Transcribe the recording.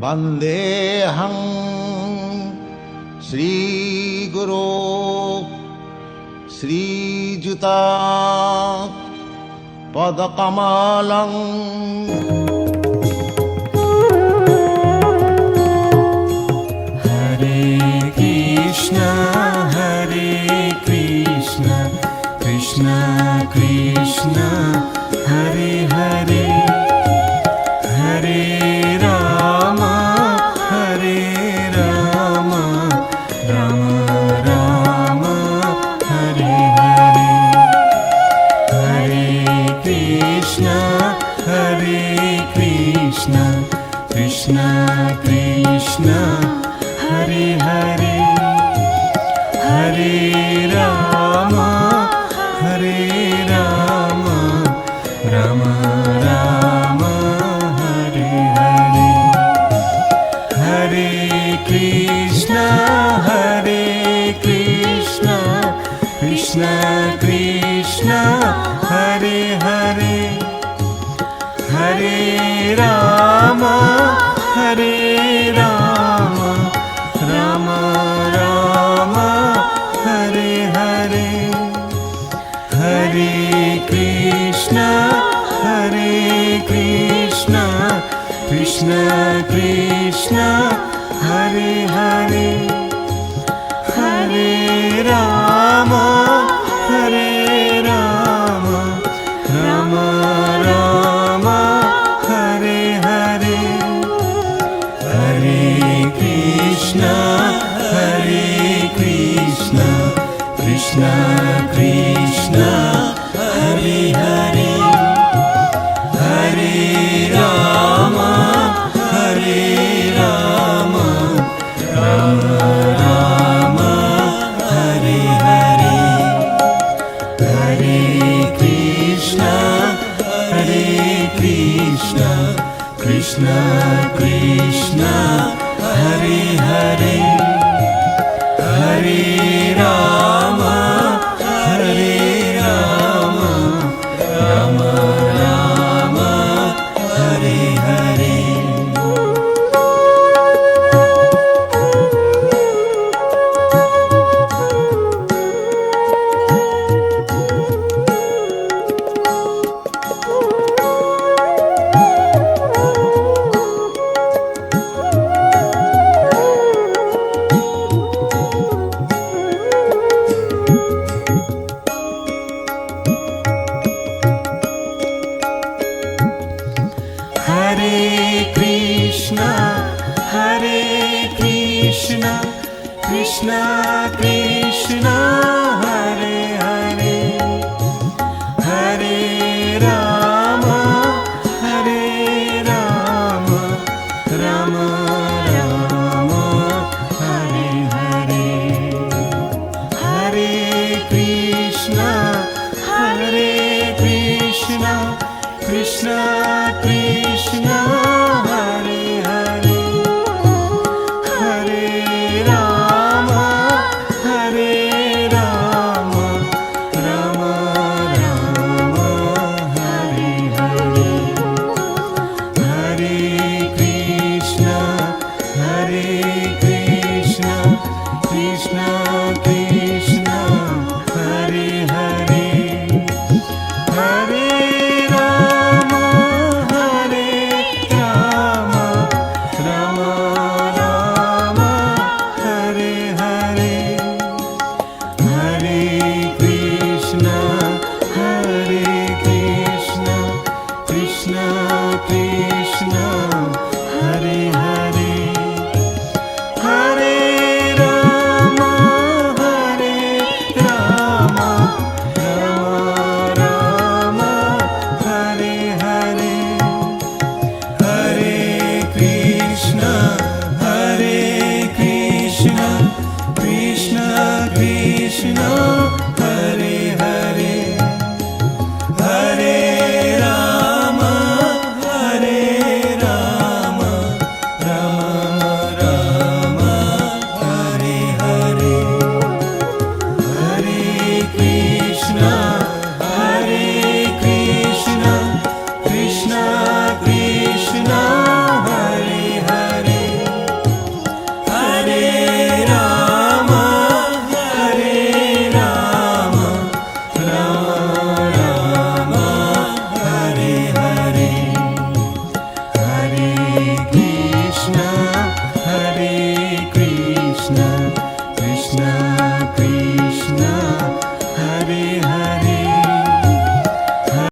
वन्देऽहं श्रीगुरो श्रीयुता पदकमलं हरे कृष्ण कृष्ण कृष्ण हरे हरे हरे राम राम राम हरे हरे हरे कृष्ण कृष्ण कृष्ण हरे हरे हरे राम राम राम हरे हरे हरे कृष्ण कृष्ण कृष्ण हरे हरे हरे राम राम राम हरे हरे हरे कृष्ण कृष्ण कृष्ण हरे हरे हरे राम राम राम हरे हरे हरे कृष्ण कृष्ण कृष्ण हरे हरे हरे राम राम राम हरे हरे हरे कृष्ण कृष्ण कृष्ण हरे हरे हरे राम राम राम हरे हरे कृष्ण कृष्ण हरे